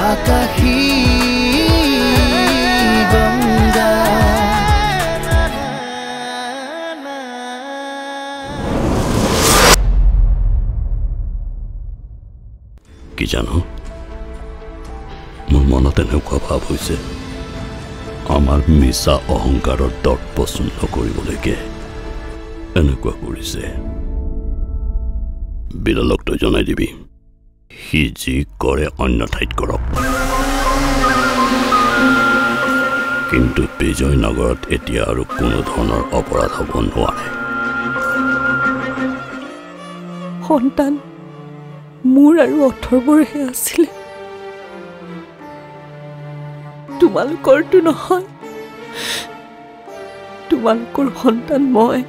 আকাশী গংগা কি জানো মোৰ মনত এনেকুৱা ভাৱ হৈছে আমাৰ মিছা অহংকাৰৰ দৰ্প চূৰ্ণ কৰিবলৈকে এনেকুৱা কৰিছে বিৰলক তই জনাই দিবি সি যি কৰে অন্য ঠাইত কৰক কিন্তু বিজয়নগৰত এতিয়া আৰু কোনো ধৰণৰ অপৰাধ হ'ব নোৱাৰে সন্তান মোৰ আৰু অথৰ্বৰহে আছিলে তোমালোকৰটো নহয় তোমালোকৰ সন্তান মই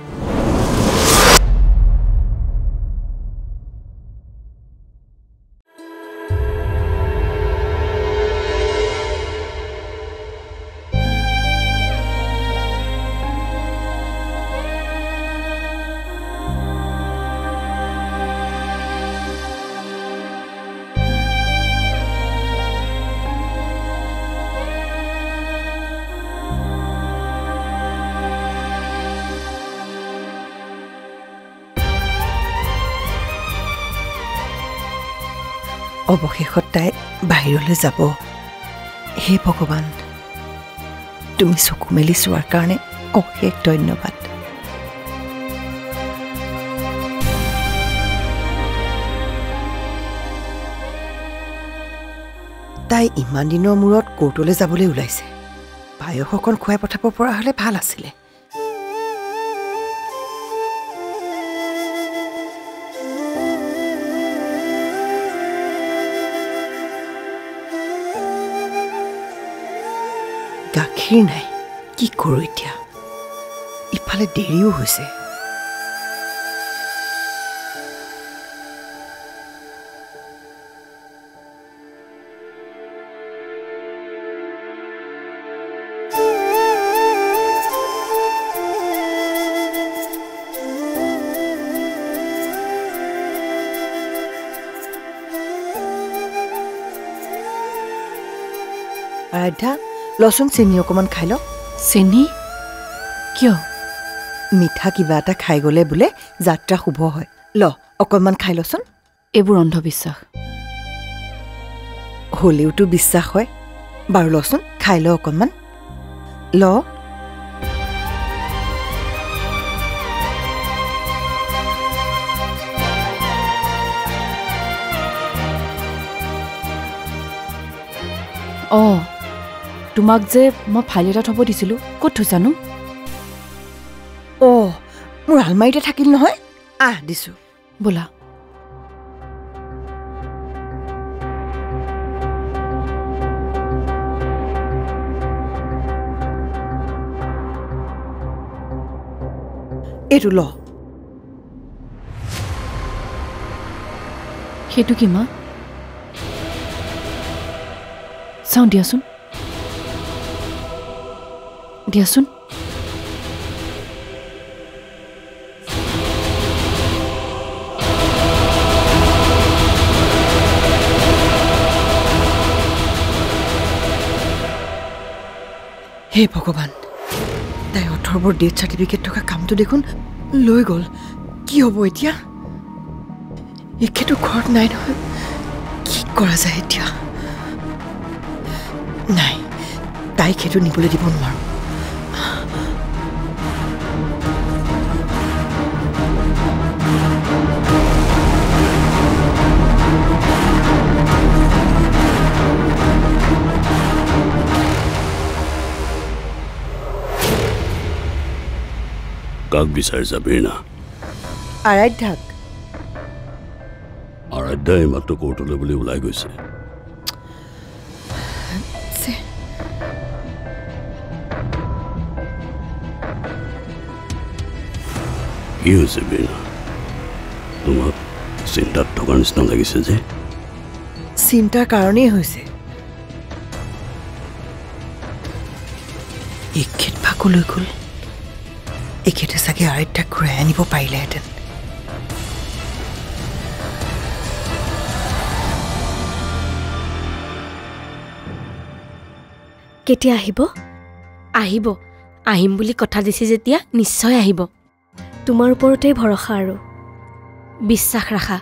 অৱশেষত তাই বাহিৰলৈ যাব হে ভগৱান তুমি চকু মেলি চোৱাৰ কাৰণে অশেষ ধন্যবাদ তাই ইমান দিনৰ মূৰত কোৰ্টলৈ যাবলৈ ওলাইছে পায়স অকণ খুৱাই পঠাব পৰা হ'লে ভাল আছিলে গাখীৰ নাই কি কৰোঁ এতিয়া ইফালে দেৰিও হৈছে আৰাধ্যা লচোন চেনি অকণমান খাই ল চেনি কিয় মিঠা কিবা এটা খাই গ'লে বোলে যাত্ৰা শুভ হয় ল অকণমান খাই লচোন এইবোৰ অন্ধবিশ্বাস হ'লেওতো বিশ্বাস হয় বাৰু লচোন খাই ল অকণমান ল অঁ তোমাক যে মই ফাইল এটা থ'ব দিছিলোঁ ক'ত থৈছানো অঁ মোৰ আলমাৰীতে থাকিল নহয় দিছোঁ বোলা এইটো ল সেইটো কি মা চাওঁ দিয়াচোন দিয়াচোন হে ভগৱান তাই অথৰ্বৰ ডেথ চাৰ্টিফিকেট থকা কামটো দেখোন লৈ গ'ল কি হ'ব এতিয়া একেতো ঘৰত নাই নহয় কি কৰা যায় এতিয়া নাই তাইক সেইটো নিবলৈ দিব নোৱাৰোঁ কাক বিচাৰি যাবি না আৰাধ্যাক আৰাধ্যা এইমাত্ৰ কোৰ্টলৈ বুলি ওলাই গৈছে কি হৈছে বীণা তোমাক চিন্তাত থকাৰ নিচিনা লাগিছে যে চিন্তাৰ কাৰণেই হৈছে এখেত ভাগলৈ গ'ল এখেতে চাগে আৰাধ্যাক ঘূৰাই আনিব পাৰিলেহেঁতেন কেতিয়া আহিব? আহিব, আহিম বুলি কথা দিছে যেতিয়া নিশ্চয় আহিব। তোমাৰ ওপৰতে ভৰসা আৰু বিশ্বাস ৰাখা।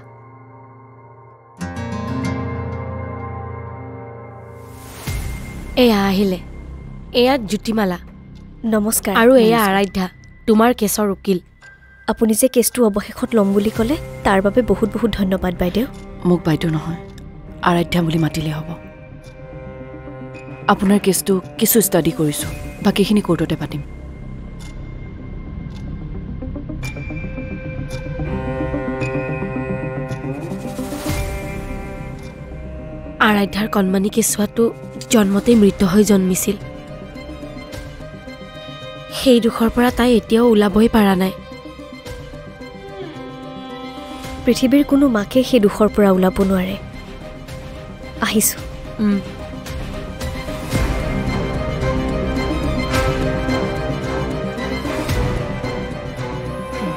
এয়া আহিলে, এয়া জ্যোতিমালা। নমস্কাৰ। আৰু এয়া আৰাধ্যা, তোমাৰ কেছৰ উকিল। আপুনি যে কেছটো অৱশেষত ল'ম বুলি ক'লে তাৰ বাবে বহুত বহুত ধন্যবাদ বাইদেউ। মোক বাইদেউ নহয়, আৰাধ্যা বুলি মাতিলে হ'ব। আপোনাৰ কেছটো কিছু ষ্টাডি কৰিছোঁ, বাকীখিনি কোৰ্টতে পাতিম। আৰাধ্যাৰ কণমানি কেঁচুৱাটো জন্মতেই মৃত হৈ জন্মিছিল। সেই দুখৰ পৰা তাই এতিয়াও ওলাবই পৰা নাই। পৃথিৱীৰ কোনো মাকে সেই দুখৰ পৰা ওলাব নোৱাৰে। আহিছোঁ।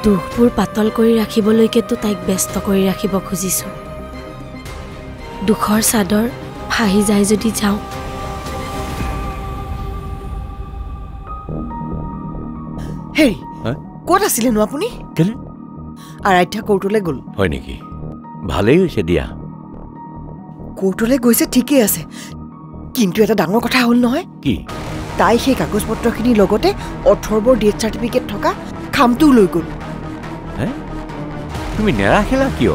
দুখবোৰ পাতল কৰি ৰাখিবলৈকেতো তাইক ব্যস্ত কৰি ৰাখিব খুজিছোঁ। দুখৰ চাদৰ ফাহি যায় যদি যাওঁ। হেৰি ক'ত আছিলেনো আপুনি? কেলে? আৰাধ্যা কোৰ্টলৈ গ'ল। হয় নেকি? ভালেই হৈছে দিয়া। কোৰ্টলৈ গৈছে ঠিকেই আছে, কিন্তু এটা ডাঙৰ কথা হ'ল নহয়। কি? তাই সেই কাগজ পত্ৰখিনিৰ লগতে অথৰ্বৰ ডেথ চাৰ্টিফিকেট থকা খামটোও লৈ গ'ল। তুমি নেৰাখিলা কিয়?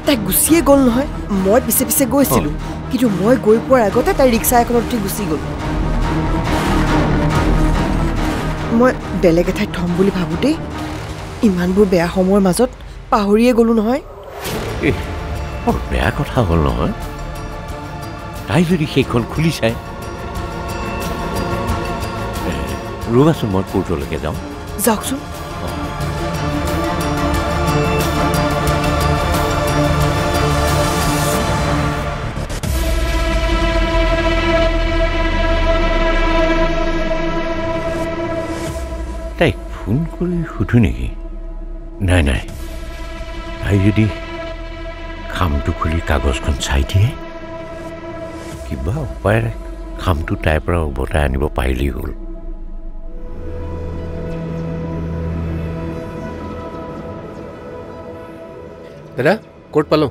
তাই গুচিয়ে গ'ল নহয়। মই পিছে পিছে গৈছিলোঁ, কিন্তু মই গৈ পোৱাৰ আগতে তাই ৰিক্সা এখনত উঠি গুচি গ'ল। মই বেলেগ এঠাইত থ'ম বুলি ভাবোঁতেই ইমানবোৰ বেয়া সময়ৰ মাজত পাহৰিয়ে গ'লোঁ নহয়। বৰ বেয়া কথা হ'ল নহয়। তাই যদি সেইখন খুলি চায়, ৰ'বাচোন মই কোৰ্টলৈকে যাওঁ। যাওকচোন। তাইক ফোন কৰি সুধো নেকি? নাই নাই, তাই যদি খামটো খুলি কাগজখন চাই দিয়ে, কিবা উপায়েৰে খামটো তাইৰ পৰা উভতাই আনিব পাৰিলেই হ'ল। দাদা, কোৰ্ট পালোঁ।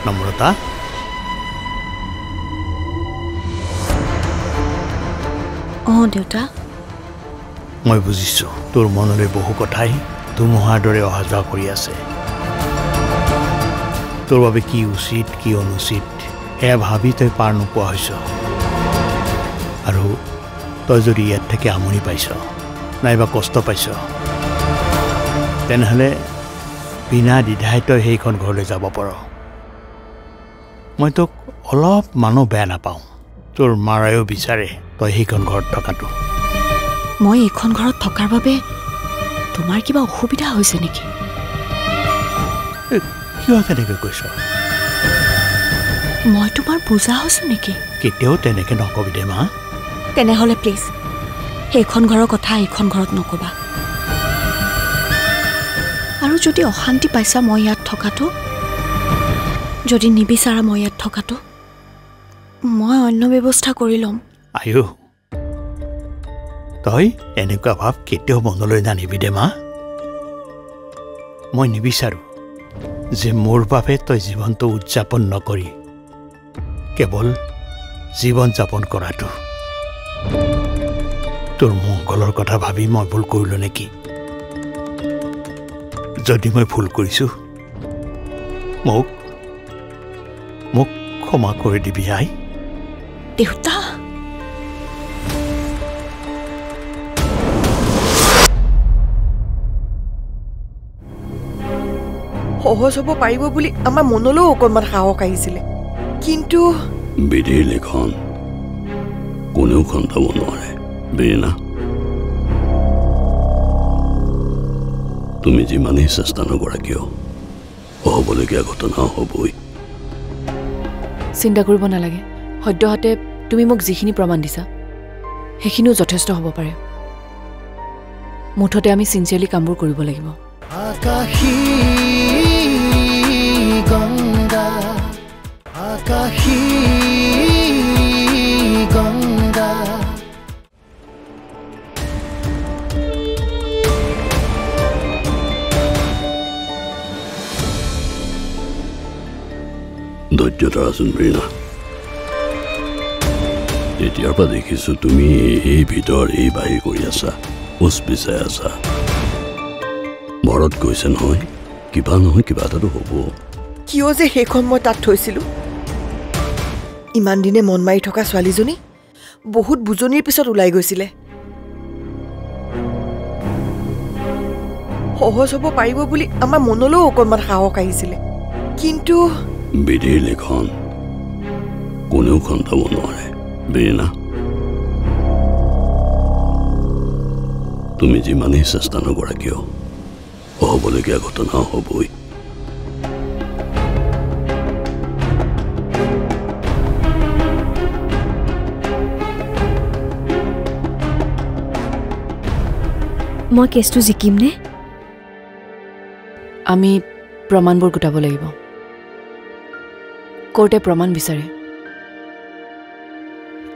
নম্ৰতা, দেউতা। মই বুজিছোঁ তোৰ মনলৈ বহু কথাই ধুমুহাৰ দৰে অহা যোৱা কৰি আছে। তোৰ বাবে কি উচিত কি অনুচিত সেয়া ভাবি তই পাৰ নোপোৱা হৈছ। আৰু তই যদি ইয়াত থাকি আমনি পাইছ নাইবা কষ্ট পাইছ, তেনেহ'লে বিনা দ্বিধাই তই সেইখন ঘৰলৈ যাব পাৰ। মই তোক অলপ মানুহ বেয়া নাপাওঁ। তোৰ মাৰায়ো বিচাৰে তই সেইখন ঘৰত থকাটো। মই এইখন ঘৰত থকাৰ বাবে তোমাৰ কিবা অসুবিধা হৈছে নেকি? কিয় তেনেকৈ কৈছ? মই তোমাৰ বুজা হৈছোঁ নেকি? কেতিয়াও তেনেকৈ নকবি দে মা। তেনেহ'লে প্লিজ সেইখন ঘৰৰ কথা এইখন ঘৰত নক'বা। আৰু যদি অশান্তি পাইছা মই ইয়াত থকাটো, যদি নিবিচাৰা মই ইয়াত থকাটো, মই অন্য ব্যৱস্থা কৰি ল'ম। আয়ো, তই এনেকুৱা ভাৱ কেতিয়াও মনলৈ নানিবি দে মা। মই নিবিচাৰোঁ যে মোৰ বাবে তই জীৱনটো উদযাপন নকৰি কেৱল জীৱন যাপন কৰাটো। তোৰ মংগলৰ কথা ভাবি মই ভুল কৰিলোঁ নেকি? যদি মই ভুল কৰিছোঁ, মোক ক্ষমা কৰি দিবি আই। দেউতা, সহজ হ'ব পাৰিব বুলি আমাৰ মনলৈও অকণমান সাহস আহিছিলে, কিন্তু বিধিৰ লিখন কোনেও খন্দাব নোৱাৰে বীণা। তুমি যিমানেই চেষ্টা নকৰা কিয় হ'বলগীয়া ঘটনা হ'বই। চিন্তা কৰিব নালাগে, সদ্যহতে তুমি মোক যিখিনি প্ৰমাণ দিছা সেইখিনিও যথেষ্ট হ'ব পাৰে। মুঠতে আমি চিনচিয়াৰলি কামবোৰ কৰিব লাগিব। আকাশী গংগা, আকাশী গংগা। ধৈৰ্য ধৰাচোন ব্ৰীণা। তেতিয়াৰ পৰা দেখিছো তুমি এই ভিতৰ এই বাহিৰ কৰি আছা, উচ পিচাই আছা। ভৰত কৈছে নহয়, কিবা নহয় কিবা এটাতো হ'ব। কিয় যে সেইখন মই তাত থৈছিলোঁ? ইমান দিনে মন মাৰি থকা ছোৱালীজনী বহুত বুজনিৰ পিছত ওলাই গৈছিলে। সহজ হ'ব পাৰিব বুলি আমাৰ মনলৈও অকণমান সাহস আহিছিলে, কিন্তু বিধিৰ লিখন কোনেও খন্দাব নোৱাৰে ব্ৰীণা। তুমি যিমানেই চেষ্টা নকৰা কিয়, হ'বলগীয়া ঘটনা হ'বই। মই কেছটো জিকিমনে? আমি প্ৰমাণবোৰ গোটাব লাগিব। কোৰ্টে প্ৰমাণ বিচাৰে।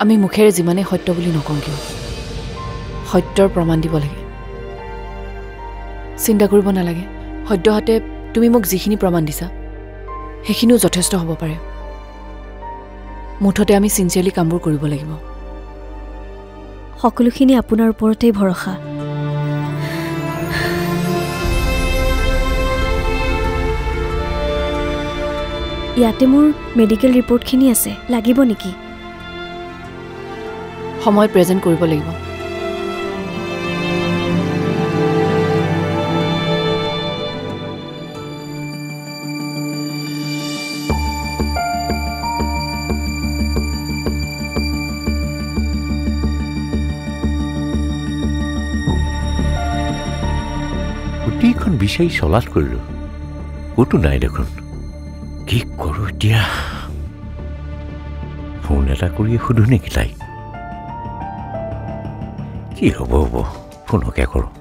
আমি মুখেৰে যিমানেই সত্য বুলি নকওঁ কিয়, সত্যৰ প্ৰমাণ দিব লাগে। চিন্তা কৰিব নালাগে, সদ্যহতে তুমি মোক যিখিনি প্ৰমাণ দিছা সেইখিনিও যথেষ্ট হ'ব পাৰে। মুঠতে আমি চিনচিয়াৰলি কামবোৰ কৰিব লাগিব। সকলোখিনি আপোনাৰ ওপৰতেই ভৰসা। ইয়াতে মোৰ মেডিকেল ৰিপৰ্টখিনি আছে, লাগিব নেকি? সময় প্ৰেজেণ্ট কৰিব লাগিব। গোটেইখন বিচাৰি চলাত কৰিলোঁ, ক'তো নাই দেখোন। কি কৰোঁ এতিয়া? ফোন এটা কৰি সুধো নেকি তাইক? কি হ'ব হ'ব, ফোনকে কৰোঁ।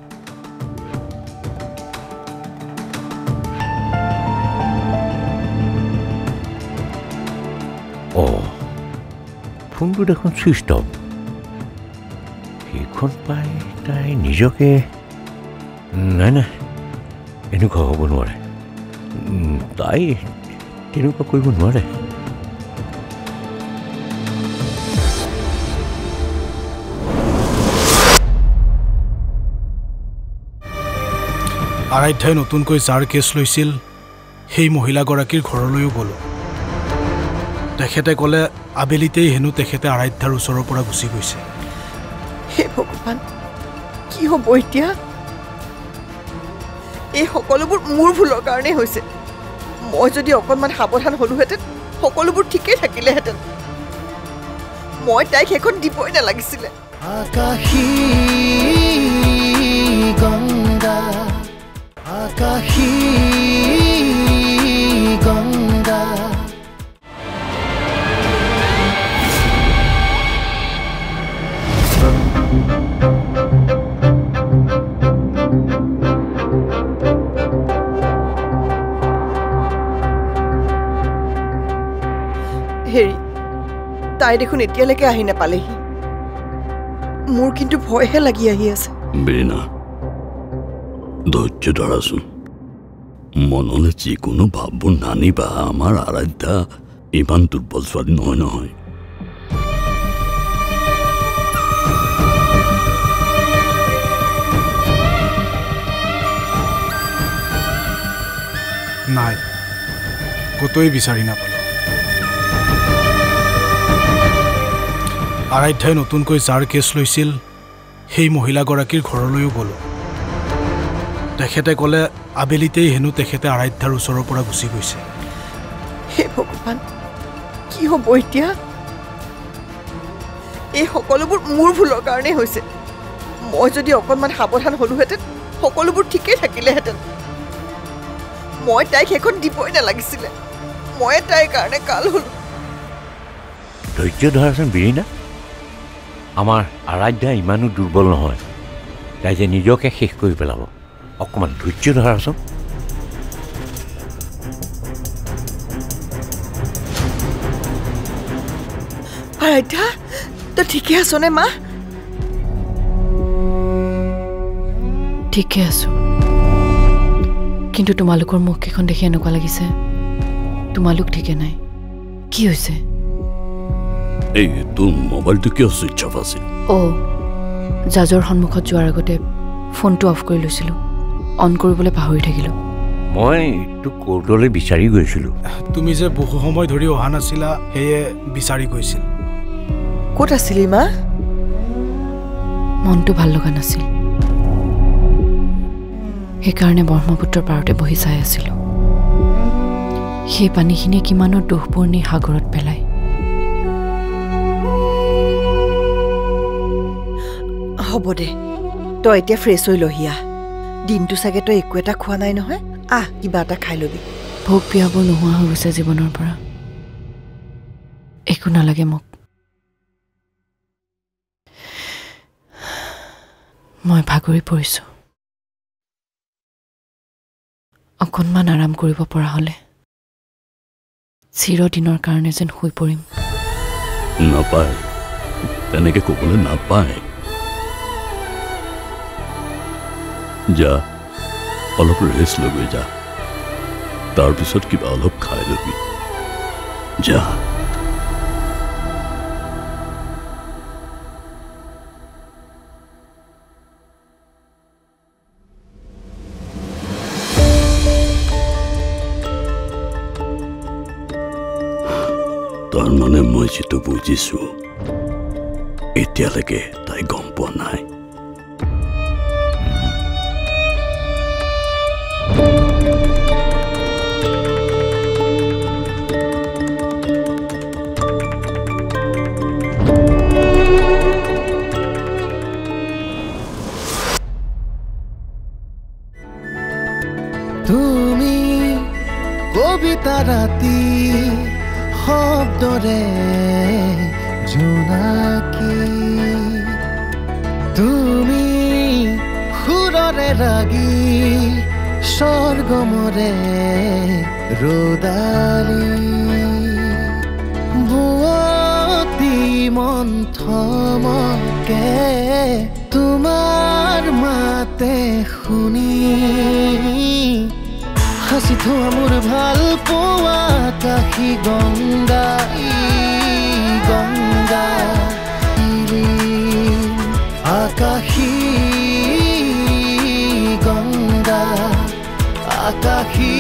অঁ, ফোনটো দেখোন ছুইচ অফ। সেইখন পাই তাই নিজকে নাই নাই, এনেকুৱা হ'ব নোৱাৰে। তাই তেনেকুৱা কৰিব নোৱাৰে। আৰাধ্যাই নতুনকৈ যাৰ কেছ লৈছিল সেই মহিলাগৰাকীৰ ঘৰলৈও গ'লোঁ। তেখেতে ক'লে আবেলিতেই হেনো তেখেতে আৰাধ্যাৰ ওচৰৰ পৰা গুচি গৈছে। হে ভগৱান, কি হ'ব এতিয়া? এই সকলোবোৰ মোৰ ভুলৰ কাৰণেই হৈছে। মই যদি অকণমান সাৱধান হ'লোহেঁতেন সকলোবোৰ ঠিকেই থাকিলেহেঁতেন। মই তাইক সেইখন দিবই নালাগিছিলে। আকাশী গংগা, আকাশী গংগা। হেৰি, তাই দেখোন এতিয়ালৈকে আহি নাপালেহি। মোৰ কিন্তু ভয়হে লাগি আহি আছে। ব্ৰীণা, ধৈৰ্য ধৰাচোন। মনলৈ যিকোনো ভাৱবোৰ নানিবা। আমাৰ আৰাধ্যা ইমান দুৰ্বল ছোৱালী নহয় নহয়। নাই, ক'তোৱে বিচাৰি নাপালোঁ। আৰাধ্যাই নতুনকৈ যাৰ কেছ লৈছিল সেই মহিলাগৰাকীৰ ঘৰলৈও গ'লোঁ। তেখেতে ক'লে আবেলিতেই হেনো তেখেতে আৰাধ্যাৰ ওচৰৰ পৰা গুচি গৈছে। হে ভগৱান, কি হ'ব এতিয়া? এই সকলোবোৰ মোৰ ভুলৰ কাৰণেই হৈছে। মই যদি অকণমান সাৱধান হ'লোহেঁতেন সকলোবোৰ ঠিকেই থাকিলেহেঁতেন। মই তাইক সেইখন দিবই নালাগিছিলে মই তাইৰ কাৰণে কাল হলো ধৈৰ্য ধৰাচোন বিৰিণা আমাৰ আৰাধ্যা ইমানো দুৰ্বল নহয় তাই যে নিজকে শেষ কৰি পেলাব অকণমান ধৈৰ্য ধৰাচোন আৰাধ্যা তই ঠিকে আছনে মা ঠিকে আছো কিন্তু তোমালোকৰ মুখকেইখন দেখি এনেকুৱা লাগিছে তোমালোক ঠিকে নাই কি হৈছে এই তোৰ মোবাইলটো কিয় ছুইচ অফ আছিল জাজৰ সন্মুখত যোৱাৰ আগতে ফোনটো অফ কৰি লৈছিলোঁ অন কৰিবলৈ পাহৰি থাকিলোঁ মই তোক কোৰ্টলৈ বিচাৰি গৈছিলোঁ তুমি যে বহু সময় ধৰি অহা নাছিলা সেয়ে বিচাৰি গৈছিল ক'ত আছিলি মা মনটো ভাল লগা নাছিল সেইকাৰণে ব্ৰহ্মপুত্ৰৰ পাৰতে বহি চাই আছিলোঁ সেই পানীখিনি কিমানৰ দুখপূৰ্ণি সাগৰত পেলায় হ'ব দে তই এতিয়া ফ্ৰেছ হৈ লহিয়া দিনটো চাগে তই একো এটা খোৱা নাই নহয় কিবা এটা খাই ল'বি ভোক পিয়াবোৰ নোহোৱা হৈ গৈছে জীৱনৰ পৰা একো নালাগে মোক মই ভাগৰি পৰিছোঁ অকণমান আৰাম কৰিব পৰা হ'লে চিৰদিনৰ কাৰণে যেন শুই পৰিম নাপায় তেনেকে ক'বলৈ নাপায় যা অলপ ৰেষ্ট লৈ যা তাৰপিছত কিবা অলপ খাই ল'বি যা তাৰ মানে মই যিটো বুজিছো এতিয়ালৈকে তাই গম পোৱা নাই তুমি কবিতা ৰাতি শব্দৰে জোনাকী তুমি সুৰৰে ৰাগী স্বৰ্গমৰে ৰদালি বুৱতী মন্থমকে তোমাৰ মাতে শুনি হাসি থোৱা মোৰ ভাল পোৱা কাশী গংগা গংগা আকাশী গংগা আকাশী